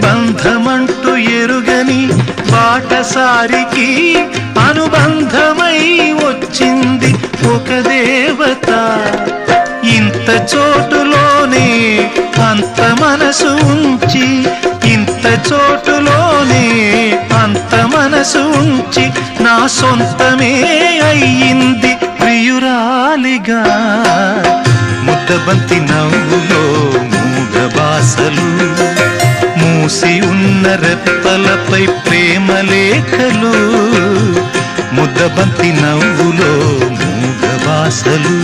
బంధమంటూ ఎరుగని బాటసారికి అనుబంధమై వచ్చింది ఒక దేవత. ఇంత చోటులోనే అంత మనసు ఉంచి, ఇంత చోటులోనే అంత మనసు ఉంచి నా సొంతమే అయ్యింది ప్రియురాలిగా. ముద్దబంతి నవ్వులో మూగ బాసలు, మూసి ఉన్న రెప్పలపై ప్రేమ లేఖలు. ముద్దబంతి నవ్వులో మూగ బాసలు.